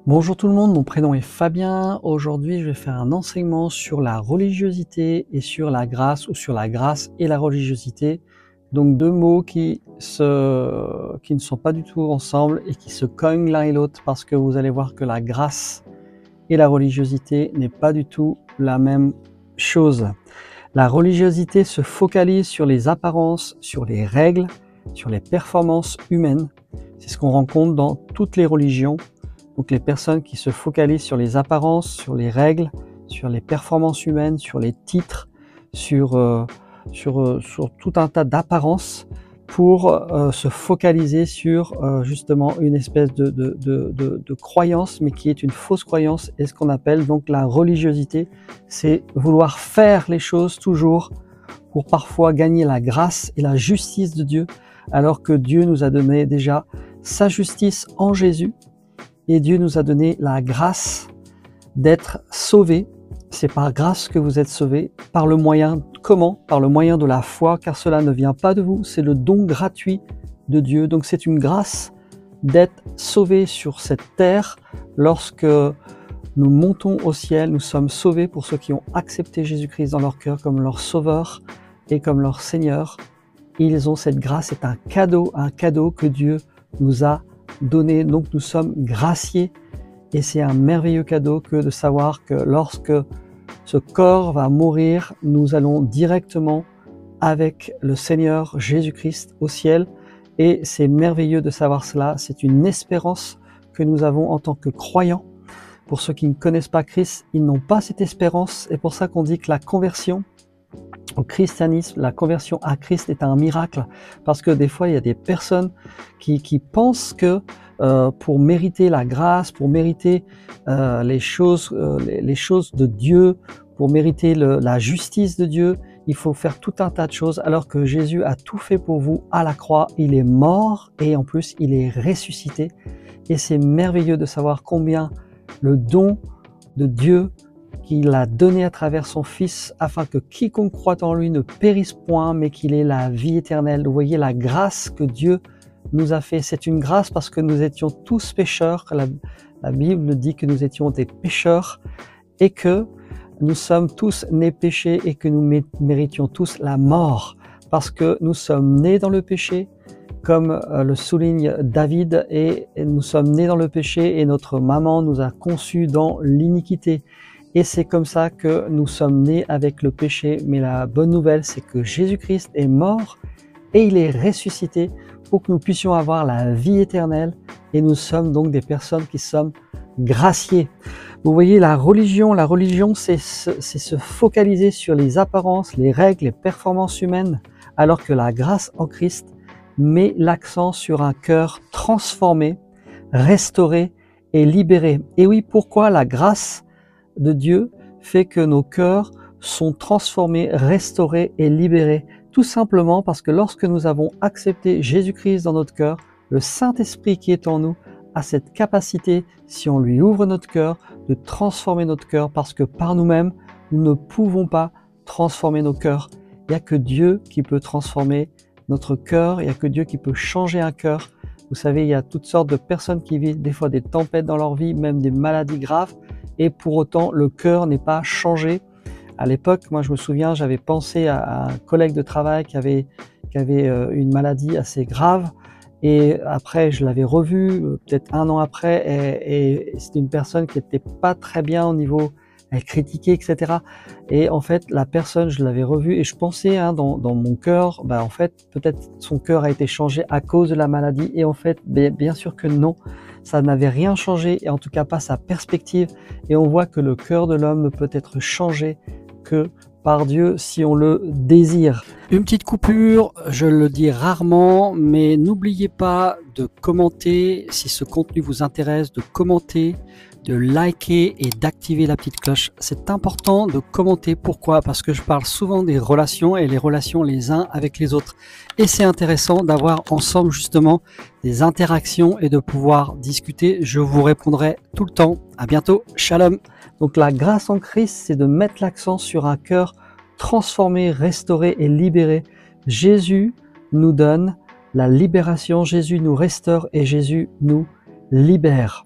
Bonjour tout le monde, mon prénom est Fabien. Aujourd'hui, je vais faire un enseignement sur la religiosité et sur la grâce, ou sur la grâce et la religiosité. Donc deux mots qui ne sont pas du tout ensemble et qui se cognent l'un et l'autre, parce que vous allez voir que la grâce et la religiosité n'est pas du tout la même chose. La religiosité se focalise sur les apparences, sur les règles, sur les performances humaines. C'est ce qu'on rencontre dans toutes les religions. Donc les personnes qui se focalisent sur les apparences, sur les règles, sur les performances humaines, sur les titres, sur tout un tas d'apparences pour se focaliser sur justement une espèce de croyance, mais qui est une fausse croyance, et ce qu'on appelle donc la religiosité. C'est vouloir faire les choses toujours pour parfois gagner la grâce et la justice de Dieu, alors que Dieu nous a donné déjà sa justice en Jésus. Et Dieu nous a donné la grâce d'être sauvés. C'est par grâce que vous êtes sauvés. Par le moyen, comment? Par le moyen de la foi, car cela ne vient pas de vous, c'est le don gratuit de Dieu. Donc c'est une grâce d'être sauvés sur cette terre. Lorsque nous montons au ciel, nous sommes sauvés pour ceux qui ont accepté Jésus-Christ dans leur cœur comme leur sauveur et comme leur Seigneur. Ils ont cette grâce, c'est un cadeau que Dieu nous a donné. Donc nous sommes graciés, et c'est un merveilleux cadeau que de savoir que lorsque ce corps va mourir, nous allons directement avec le Seigneur Jésus-Christ au ciel, et c'est merveilleux de savoir cela. C'est une espérance que nous avons en tant que croyants. Pour ceux qui ne connaissent pas Christ, ils n'ont pas cette espérance, et pour ça qu'on dit que la conversion au christianisme, la conversion à Christ est un miracle, parce que des fois il y a des personnes qui pensent que pour mériter la grâce, pour mériter les choses de Dieu, pour mériter la justice de Dieu, il faut faire tout un tas de choses, alors que Jésus a tout fait pour vous à la croix. Il est mort et en plus il est ressuscité, et c'est merveilleux de savoir combien le don de Dieu qu'il a donné à travers son Fils, afin que quiconque croit en lui ne périsse point, mais qu'il ait la vie éternelle. Vous voyez la grâce que Dieu nous a fait. C'est une grâce parce que nous étions tous pécheurs. La Bible dit que nous étions des pécheurs, et que nous sommes tous nés péchés, et que nous méritions tous la mort, parce que nous sommes nés dans le péché, comme le souligne David, et nous sommes nés dans le péché, et notre maman nous a conçus dans l'iniquité. Et c'est comme ça que nous sommes nés avec le péché. Mais la bonne nouvelle, c'est que Jésus-Christ est mort et il est ressuscité pour que nous puissions avoir la vie éternelle. Et nous sommes donc des personnes qui sommes graciées. Vous voyez, la religion, c'est se focaliser sur les apparences, les règles, les performances humaines, alors que la grâce en Christ met l'accent sur un cœur transformé, restauré et libéré. Et oui, pourquoi la grâce de Dieu fait que nos cœurs sont transformés, restaurés et libérés? Tout simplement parce que lorsque nous avons accepté Jésus-Christ dans notre cœur, le Saint-Esprit qui est en nous a cette capacité, si on lui ouvre notre cœur, de transformer notre cœur, parce que par nous-mêmes, nous ne pouvons pas transformer nos cœurs. Il n'y a que Dieu qui peut transformer notre cœur, il n'y a que Dieu qui peut changer un cœur. Vous savez, il y a toutes sortes de personnes qui vivent des fois des tempêtes dans leur vie, même des maladies graves, et pour autant le cœur n'est pas changé. À l'époque, moi je me souviens, j'avais pensé à un collègue de travail qui avait une maladie assez grave, et après je l'avais revu peut-être un an après, et c'était une personne qui n'était pas très bien au niveau, elle critiquait, etc. Et en fait la personne, je l'avais revue, et je pensais dans mon cœur, en fait peut-être son cœur a été changé à cause de la maladie, et en fait bien sûr que non. Ça n'avait rien changé, et en tout cas pas sa perspective. Et on voit que le cœur de l'homme ne peut être changé que par Dieu si on le désire. Une petite coupure, je le dis rarement, mais n'oubliez pas de commenter si ce contenu vous intéresse, de commenter, de liker et d'activer la petite cloche. C'est important de commenter. Pourquoi? Parce que je parle souvent des relations, et les relations les uns avec les autres. Et c'est intéressant d'avoir ensemble justement des interactions et de pouvoir discuter. Je vous répondrai tout le temps. À bientôt. Shalom. Donc la grâce en Christ, c'est de mettre l'accent sur un cœur transformé, restauré et libéré. Jésus nous donne la libération, Jésus nous restaure et Jésus nous libère.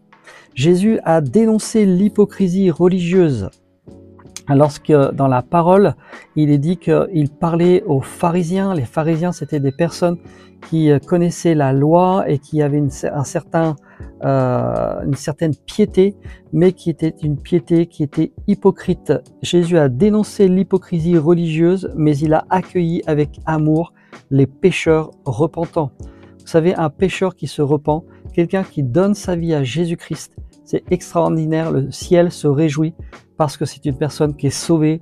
Jésus a dénoncé l'hypocrisie religieuse. Lorsque dans la parole, il est dit qu'il parlait aux pharisiens. Les pharisiens, c'était des personnes qui connaissaient la loi et qui avaient une certaine piété, mais qui était une piété qui était hypocrite. Jésus a dénoncé l'hypocrisie religieuse, mais il a accueilli avec amour les pécheurs repentants. Vous savez, un pécheur qui se repent, quelqu'un qui donne sa vie à Jésus-Christ, c'est extraordinaire, le ciel se réjouit parce que c'est une personne qui est sauvée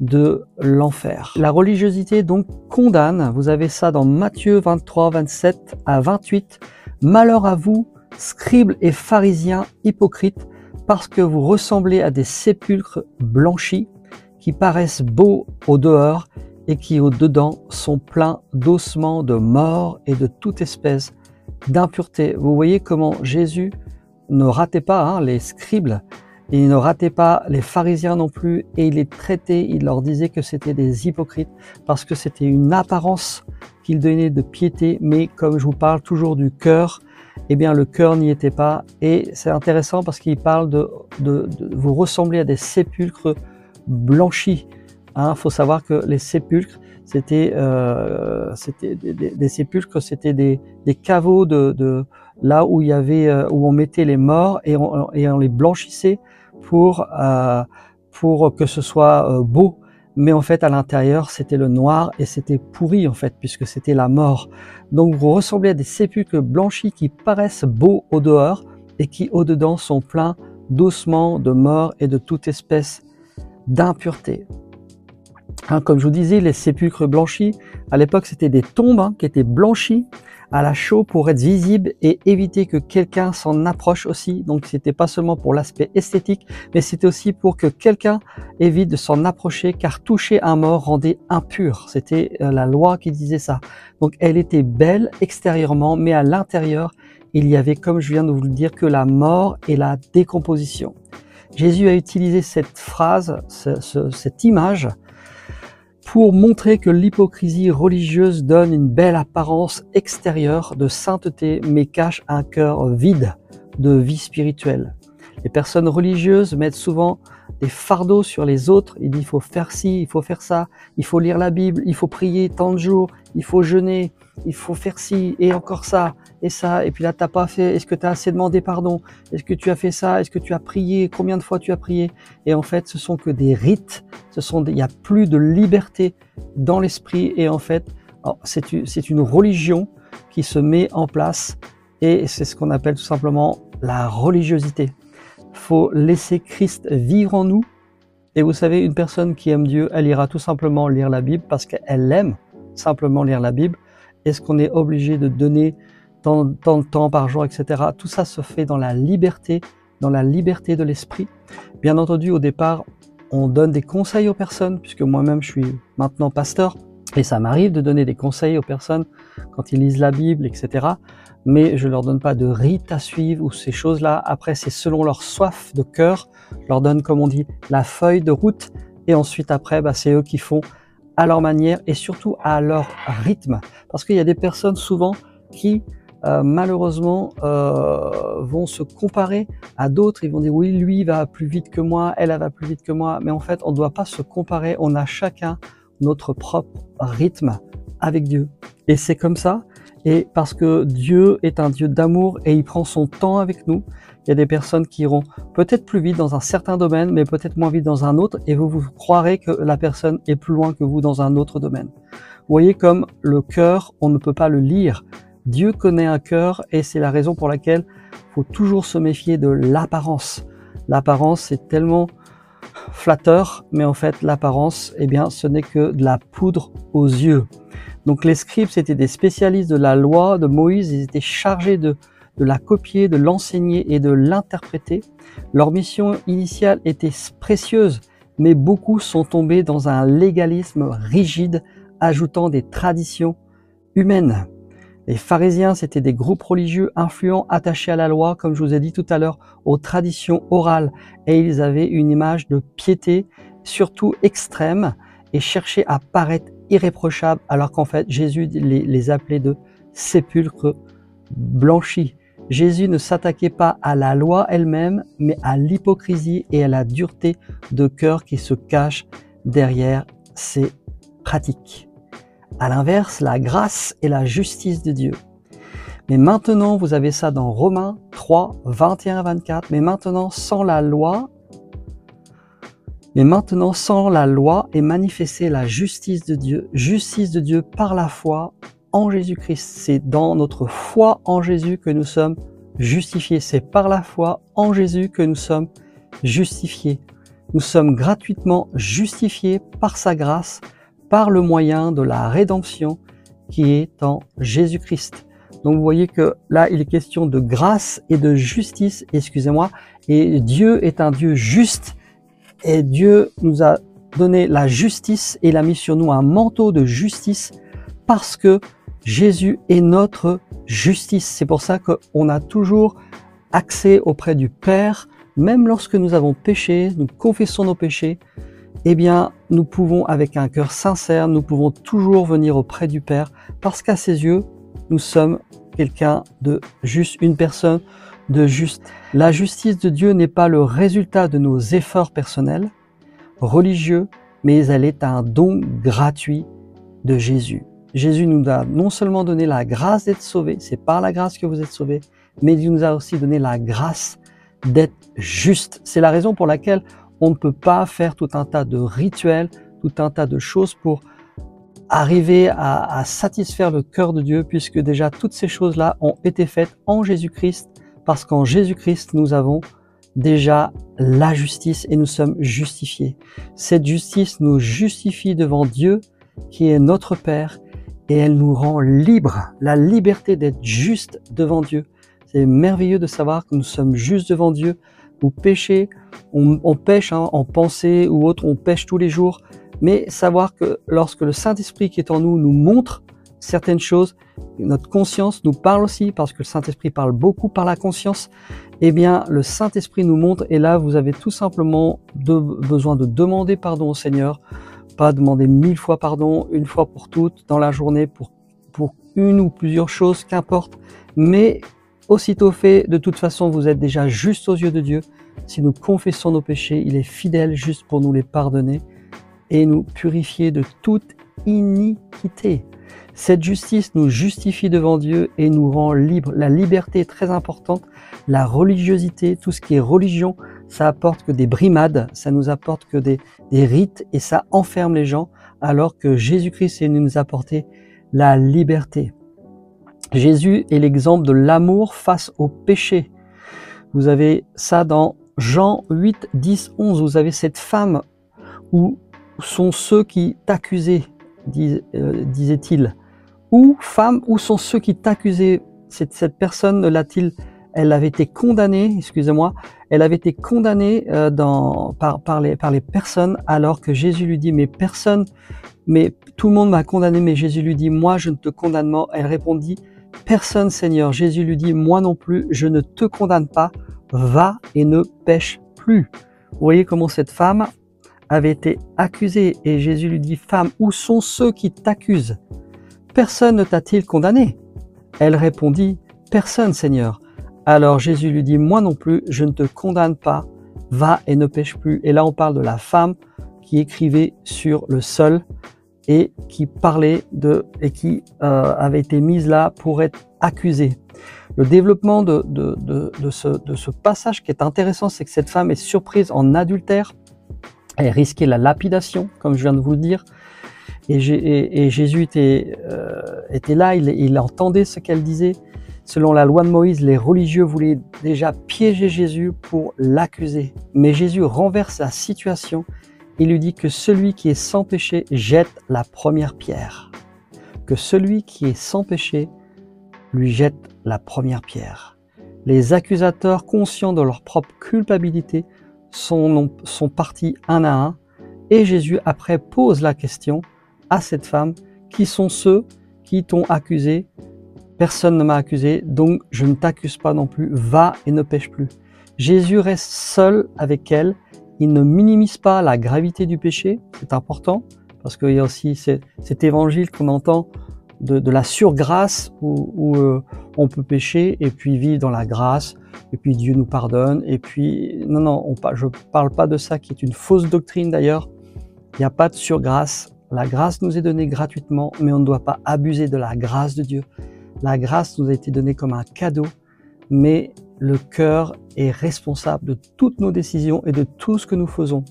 de l'enfer. La religiosité donc condamne, vous avez ça dans Matthieu 23, 27 à 28. Malheur à vous, scribes et pharisiens hypocrites, parce que vous ressemblez à des sépulcres blanchis qui paraissent beaux au dehors et qui au dedans sont pleins d'ossements de mort et de toute espèce d'impureté. Vous voyez comment Jésus ne ratait pas les scribes, et il ne ratait pas les pharisiens non plus, et il les traitait, il leur disait que c'était des hypocrites, parce que c'était une apparence qu'il donnait de piété, mais comme je vous parle toujours du cœur, eh bien le cœur n'y était pas. Et c'est intéressant parce qu'il parle de vous ressembler à des sépulcres blanchis. Faut savoir que les sépulcres, c'était des sépulcres, c'était des caveaux de là où il y avait où on mettait les morts et on les blanchissait pour que ce soit beau. Mais en fait, à l'intérieur, c'était le noir et c'était pourri en fait, puisque c'était la mort. Donc vous ressemblez à des sépulcres blanchis qui paraissent beaux au dehors et qui au dedans sont pleins d'ossements, de mort et de toute espèce d'impureté. Comme je vous disais, les sépulcres blanchis, à l'époque, c'était des tombes qui étaient blanchies à la chaux pour être visibles et éviter que quelqu'un s'en approche aussi. Donc, c'était pas seulement pour l'aspect esthétique, mais c'était aussi pour que quelqu'un évite de s'en approcher, car toucher un mort rendait impur. C'était la loi qui disait ça. Donc, elle était belle extérieurement, mais à l'intérieur, il y avait, comme je viens de vous le dire, que la mort et la décomposition. Jésus a utilisé cette phrase, cette image, pour montrer que l'hypocrisie religieuse donne une belle apparence extérieure de sainteté, mais cache un cœur vide de vie spirituelle. Les personnes religieuses mettent souvent des fardeaux sur les autres. Ils disent il faut faire ci, il faut faire ça, il faut lire la Bible, il faut prier tant de jours, il faut jeûner, il faut faire ci et encore ça et ça. Et puis là, t'as pas fait. Est-ce que tu as assez demandé pardon? Est-ce que tu as fait ça? Est-ce que tu as prié? Combien de fois tu as prié? Et en fait, ce sont que des rites. Il n'y a plus de liberté dans l'esprit. Et en fait, c'est une religion qui se met en place. Et c'est ce qu'on appelle tout simplement la religiosité. Faut laisser Christ vivre en nous. Et vous savez, une personne qui aime Dieu, elle ira tout simplement lire la Bible parce qu'elle aime simplement lire la Bible. Est-ce qu'on est obligé de donner tant de temps par jour, etc. Tout ça se fait dans la liberté de l'esprit. Bien entendu, au départ, on donne des conseils aux personnes, puisque moi-même, je suis maintenant pasteur, et ça m'arrive de donner des conseils aux personnes quand ils lisent la Bible, etc. Mais je leur donne pas de rite à suivre ou ces choses-là. Après, c'est selon leur soif de cœur. Je leur donne, comme on dit, la feuille de route. Et ensuite, après, c'est eux qui font à leur manière et surtout à leur rythme. Parce qu'il y a des personnes souvent qui, malheureusement, vont se comparer à d'autres. Ils vont dire, oui, lui va plus vite que moi, elle va plus vite que moi. Mais en fait, on ne doit pas se comparer. On a chacun notre propre rythme avec Dieu. Et c'est comme ça. Et parce que Dieu est un Dieu d'amour et il prend son temps avec nous, il y a des personnes qui iront peut-être plus vite dans un certain domaine, mais peut-être moins vite dans un autre, et vous croirez que la personne est plus loin que vous dans un autre domaine. Vous voyez comme le cœur, on ne peut pas le lire. Dieu connaît un cœur et c'est la raison pour laquelle il faut toujours se méfier de l'apparence. L'apparence, c'est tellement flatteur, mais en fait, l'apparence, eh bien, ce n'est que de la poudre aux yeux. Donc les scribes, c'était des spécialistes de la loi de Moïse, ils étaient chargés de la copier, de l'enseigner et de l'interpréter. Leur mission initiale était précieuse, mais beaucoup sont tombés dans un légalisme rigide, ajoutant des traditions humaines. Les pharisiens, c'était des groupes religieux influents attachés à la loi, comme je vous ai dit tout à l'heure, aux traditions orales, et ils avaient une image de piété, surtout extrême, et cherchaient à paraître irréprochables, alors qu'en fait Jésus les appelait de sépulcres blanchis. Jésus ne s'attaquait pas à la loi elle-même, mais à l'hypocrisie et à la dureté de cœur qui se cache derrière ces pratiques. À l'inverse, la grâce et la justice de Dieu. Mais maintenant, vous avez ça dans Romains 3, 21-24. Mais maintenant, sans la loi est manifestée la justice de Dieu par la foi en Jésus-Christ. C'est dans notre foi en Jésus que nous sommes justifiés. C'est par la foi en Jésus que nous sommes justifiés. Nous sommes gratuitement justifiés par sa grâce, par le moyen de la rédemption qui est en Jésus-Christ. Donc vous voyez que là, il est question de grâce et de justice, excusez-moi, et Dieu est un Dieu juste, et Dieu nous a donné la justice et il a mis sur nous un manteau de justice parce que Jésus est notre justice. C'est pour ça qu'on a toujours accès auprès du Père, même lorsque nous avons péché, nous confessons nos péchés, eh bien, nous pouvons, avec un cœur sincère, nous pouvons toujours venir auprès du Père, parce qu'à ses yeux, nous sommes quelqu'un de juste, une personne de juste. La justice de Dieu n'est pas le résultat de nos efforts personnels, religieux, mais elle est un don gratuit de Jésus. Jésus nous a non seulement donné la grâce d'être sauvés, c'est par la grâce que vous êtes sauvés, mais il nous a aussi donné la grâce d'être juste. C'est la raison pour laquelle on ne peut pas faire tout un tas de rituels, tout un tas de choses pour arriver à satisfaire le cœur de Dieu, puisque déjà toutes ces choses-là ont été faites en Jésus-Christ, parce qu'en Jésus-Christ, nous avons déjà la justice et nous sommes justifiés. Cette justice nous justifie devant Dieu, qui est notre Père, et elle nous rend libres, la liberté d'être juste devant Dieu. C'est merveilleux de savoir que nous sommes justes devant Dieu. Nous péchons, on pêche en pensée ou autre, on pêche tous les jours, mais savoir que lorsque le Saint-Esprit qui est en nous nous montre certaines choses, notre conscience nous parle aussi, parce que le Saint-Esprit parle beaucoup par la conscience, eh bien le Saint-Esprit nous montre, et là vous avez tout simplement besoin de demander pardon au Seigneur, pas demander 1000 fois pardon, une fois pour toutes dans la journée, pour une ou plusieurs choses, qu'importe, mais aussitôt fait, de toute façon vous êtes déjà juste aux yeux de Dieu. Si nous confessons nos péchés, il est fidèle juste pour nous les pardonner et nous purifier de toute iniquité. Cette justice nous justifie devant Dieu et nous rend libres. La liberté est très importante. La religiosité, tout ce qui est religion, ça apporte que des brimades, ça nous apporte que des rites et ça enferme les gens, alors que Jésus-Christ est venu nous apporter la liberté. Jésus est l'exemple de l'amour face au péché. Vous avez ça dans Jean 8, 10, 11. Vous avez cette femme où sont ceux qui t'accusaient, disait-il. Ou femme, où sont ceux qui t'accusaient? Cette personne, elle avait été condamnée, excusez-moi, elle avait été condamnée par les personnes, alors que Jésus lui dit, mais tout le monde m'a condamné, mais Jésus lui dit, moi je ne te condamne pas. Elle répondit, personne Seigneur. Jésus lui dit, moi non plus, je ne te condamne pas, va et ne pêche plus. Vous voyez comment cette femme avait été accusée, et Jésus lui dit, femme, où sont ceux qui t'accusent? Personne ne t'a-t-il condamné? Elle répondit, personne Seigneur. Alors Jésus lui dit, moi non plus, je ne te condamne pas, va et ne pêche plus. Et là on parle de la femme qui écrivait sur le sol et qui parlait et qui avait été mise là pour être accusée. Le développement de ce passage qui est intéressant, c'est que cette femme est surprise en adultère, elle risquait la lapidation, comme je viens de vous le dire, et Jésus était là, il entendait ce qu'elle disait. Selon la loi de Moïse, les religieux voulaient déjà piéger Jésus pour l'accuser. Mais Jésus renverse la situation. Il lui dit que celui qui est sans péché jette la première pierre. Que celui qui est sans péché lui jette la première pierre. Les accusateurs, conscients de leur propre culpabilité, sont partis un à un. Et Jésus, après, pose la question à cette femme, qui sont ceux qui t'ont accusé? Personne ne m'a accusé, donc je ne t'accuse pas non plus, va et ne pêche plus. Jésus reste seul avec elle, il ne minimise pas la gravité du péché, c'est important, parce qu'il y a aussi cet évangile qu'on entend de la surgrâce où on peut pécher et puis vivre dans la grâce, et puis Dieu nous pardonne, et puis non, je parle pas de ça qui est une fausse doctrine d'ailleurs. Il n'y a pas de surgrâce. La grâce nous est donnée gratuitement, mais on ne doit pas abuser de la grâce de Dieu. La grâce nous a été donnée comme un cadeau, mais le cœur est responsable de toutes nos décisions et de tout ce que nous faisons.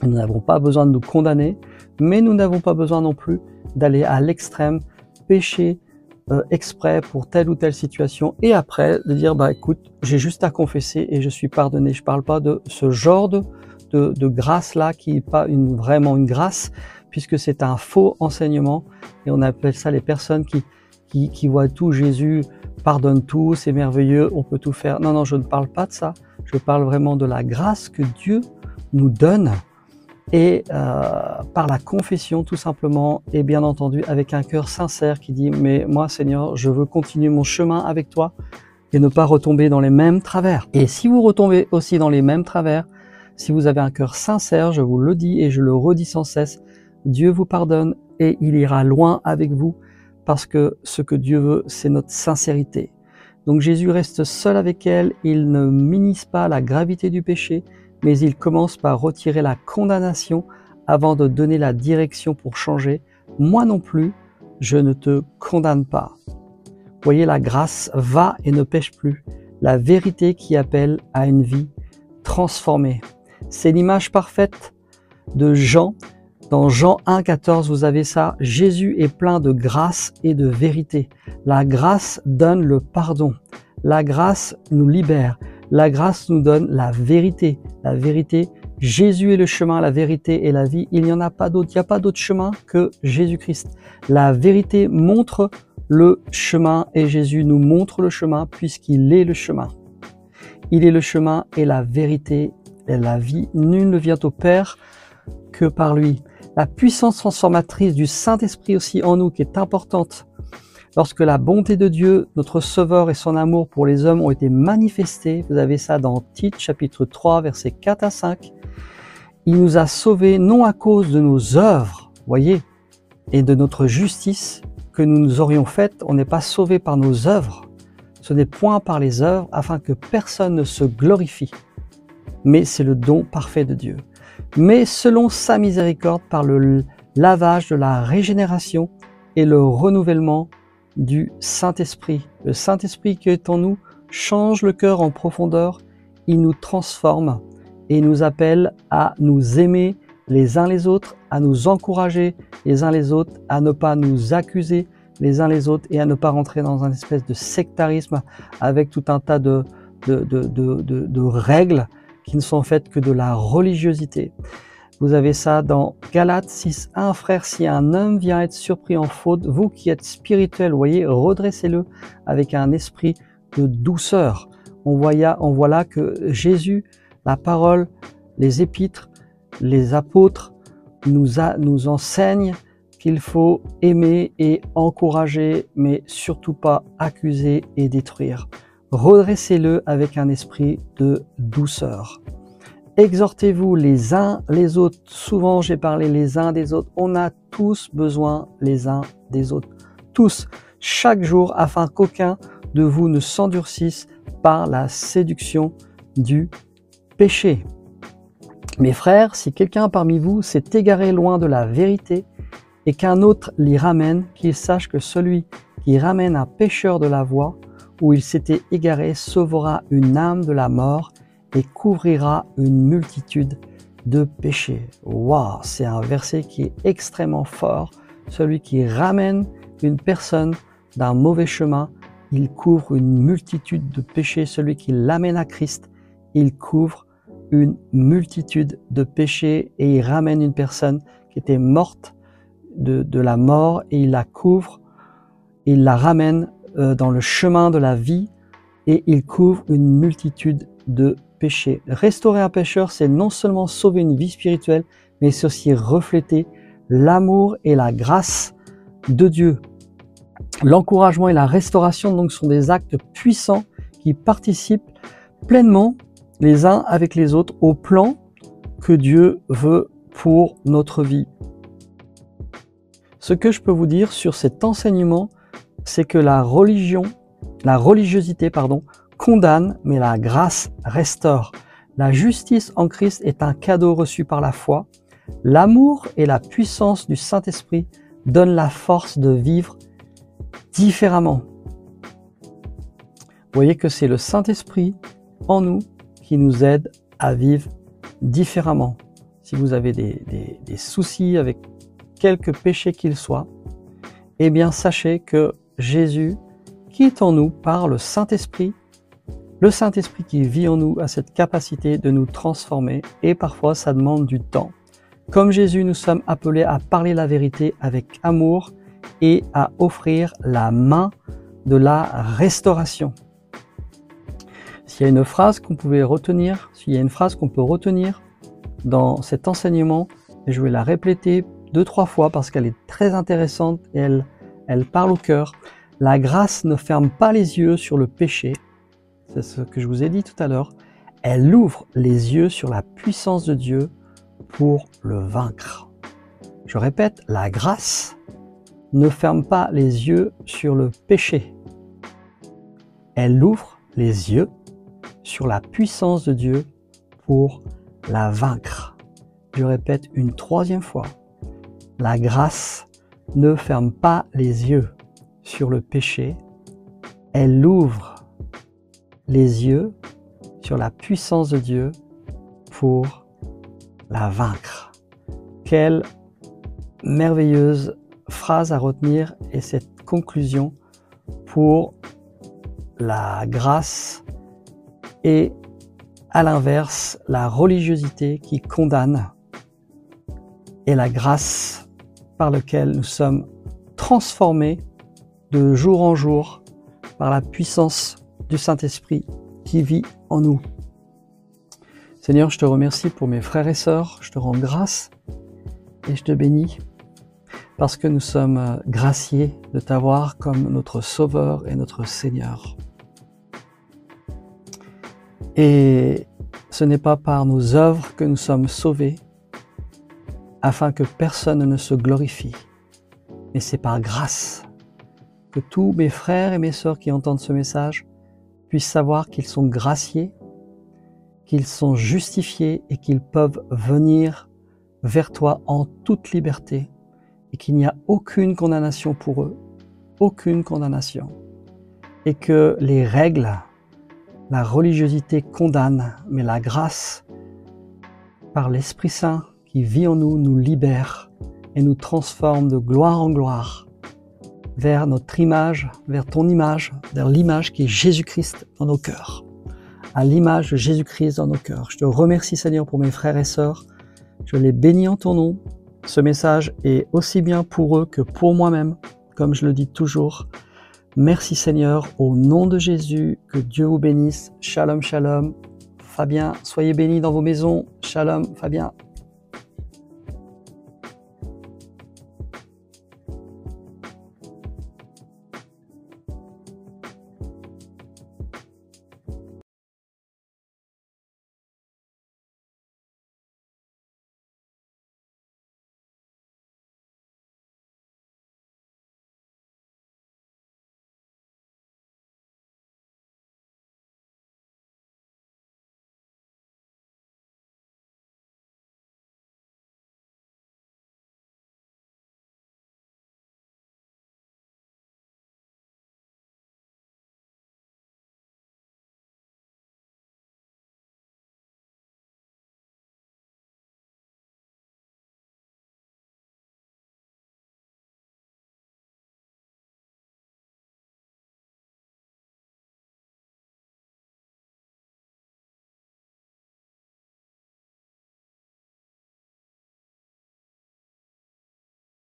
Nous n'avons pas besoin de nous condamner, mais nous n'avons pas besoin non plus d'aller à l'extrême, pécher exprès pour telle ou telle situation, et après de dire écoute, j'ai juste à confesser et je suis pardonné. Je parle pas de ce genre de grâce-là qui n'est pas vraiment une grâce, puisque c'est un faux enseignement, et on appelle ça les personnes qui voient tout. Jésus pardonne tout, c'est merveilleux, on peut tout faire. Non, je ne parle pas de ça. Je parle vraiment de la grâce que Dieu nous donne, et par la confession tout simplement, et bien entendu avec un cœur sincère qui dit mais moi Seigneur, je veux continuer mon chemin avec toi et ne pas retomber dans les mêmes travers. Et si vous retombez aussi dans les mêmes travers, si vous avez un cœur sincère, je vous le dis et je le redis sans cesse, Dieu vous pardonne et il ira loin avec vous, parce que ce que Dieu veut, c'est notre sincérité. Donc Jésus reste seul avec elle, il ne minimise pas la gravité du péché, mais il commence par retirer la condamnation avant de donner la direction pour changer. Moi non plus, je ne te condamne pas. Voyez, la grâce va et ne pêche plus. La vérité qui appelle à une vie transformée. C'est l'image parfaite de Jean. Dans Jean 1,14, vous avez ça. Jésus est plein de grâce et de vérité. La grâce donne le pardon. La grâce nous libère. La grâce nous donne la vérité. La vérité, Jésus est le chemin, la vérité et la vie. Il n'y en a pas d'autre. Il n'y a pas d'autre chemin que Jésus-Christ. La vérité montre le chemin et Jésus nous montre le chemin puisqu'il est le chemin. Il est le chemin et la vérité et la vie. Nul ne vient au Père que par lui. La puissance transformatrice du Saint-Esprit aussi en nous qui est importante. Lorsque la bonté de Dieu, notre Sauveur et son amour pour les hommes ont été manifestés, vous avez ça dans Tite chapitre 3 versets 4 à 5, il nous a sauvés non à cause de nos œuvres, voyez, et de notre justice que nous aurions faite. On n'est pas sauvés par nos œuvres, ce n'est point par les œuvres afin que personne ne se glorifie, mais c'est le don parfait de Dieu. Mais selon sa miséricorde, par le lavage de la régénération et le renouvellement du Saint-Esprit. Le Saint-Esprit qui est en nous change le cœur en profondeur, il nous transforme et nous appelle à nous aimer les uns les autres, à nous encourager les uns les autres, à ne pas nous accuser les uns les autres et à ne pas rentrer dans un espèce de sectarisme avec tout un tas de règles qui ne sont faites que de la religiosité. Vous avez ça dans Galates 6.1, frère, si un homme vient être surpris en faute, vous qui êtes spirituels, voyez, redressez-le avec un esprit de douceur. On voit là que Jésus, la parole, les épîtres, les apôtres nous enseignent qu'il faut aimer et encourager, mais surtout pas accuser et détruire. Redressez-le avec un esprit de douceur. Exhortez-vous les uns les autres. Souvent, j'ai parlé les uns des autres. On a tous besoin les uns des autres. Tous, chaque jour, afin qu'aucun de vous ne s'endurcisse par la séduction du péché. Mes frères, si quelqu'un parmi vous s'est égaré loin de la vérité et qu'un autre l'y ramène, qu'il sache que celui qui ramène un pécheur de la voie où il s'était égaré sauvera une âme de la mort et couvrira une multitude de péchés. Waouh, c'est un verset qui est extrêmement fort. Celui qui ramène une personne d'un mauvais chemin, il couvre une multitude de péchés. Celui qui l'amène à Christ, il couvre une multitude de péchés et il ramène une personne qui était morte de la mort et il la couvre, il la ramène dans le chemin de la vie et il couvre une multitude de péché. Restaurer un pécheur, c'est non seulement sauver une vie spirituelle, mais c'est aussi refléter l'amour et la grâce de Dieu. L'encouragement et la restauration donc sont des actes puissants qui participent pleinement les uns avec les autres au plan que Dieu veut pour notre vie. Ce que je peux vous dire sur cet enseignement, c'est que la religiosité, condamne, mais la grâce restaure. La justice en Christ est un cadeau reçu par la foi. L'amour et la puissance du Saint-Esprit donnent la force de vivre différemment. Vous voyez que c'est le Saint-Esprit en nous qui nous aide à vivre différemment. Si vous avez des soucis avec quelque péché qu'il soit, eh bien sachez que Jésus, qui est en nous par le Saint-Esprit qui vit en nous a cette capacité de nous transformer et parfois ça demande du temps. Comme Jésus, nous sommes appelés à parler la vérité avec amour et à offrir la main de la restauration. S'il y a une phrase qu'on pouvait retenir, s'il y a une phrase qu'on peut retenir dans cet enseignement, et je vais la répéter 2-3 fois parce qu'elle est très intéressante et elle parle au cœur. La grâce ne ferme pas les yeux sur le péché, c'est ce que je vous ai dit tout à l'heure. Elle ouvre les yeux sur la puissance de Dieu pour le vaincre. Je répète, la grâce ne ferme pas les yeux sur le péché. Elle ouvre les yeux sur la puissance de Dieu pour la vaincre. Je répète une 3e fois. La grâce ne ferme pas les yeux sur le péché. Elle ouvre les yeux sur la puissance de Dieu pour la vaincre. Quelle merveilleuse phrase à retenir et cette conclusion pour la grâce et à l'inverse la religiosité qui condamne et la grâce par laquelle nous sommes transformés de jour en jour par la puissance du Saint-Esprit qui vit en nous. Seigneur, je te remercie pour mes frères et sœurs, je te rends grâce et je te bénis parce que nous sommes graciés de t'avoir comme notre Sauveur et notre Seigneur. Et ce n'est pas par nos œuvres que nous sommes sauvés, afin que personne ne se glorifie, mais c'est par grâce que tous mes frères et mes sœurs qui entendent ce message puissent savoir qu'ils sont graciés, qu'ils sont justifiés et qu'ils peuvent venir vers toi en toute liberté et qu'il n'y a aucune condamnation pour eux, aucune condamnation. Et que les règles, la religiosité condamne, mais la grâce par l'Esprit Saint qui vit en nous, nous libère et nous transforme de gloire en gloire vers notre image, vers ton image, vers l'image qui est Jésus-Christ dans nos cœurs, à l'image de Jésus-Christ dans nos cœurs. Je te remercie Seigneur pour mes frères et sœurs, je les bénis en ton nom. Ce message est aussi bien pour eux que pour moi-même, comme je le dis toujours. Merci Seigneur, au nom de Jésus, que Dieu vous bénisse. Shalom, shalom. Fabien, soyez bénis dans vos maisons. Shalom, Fabien.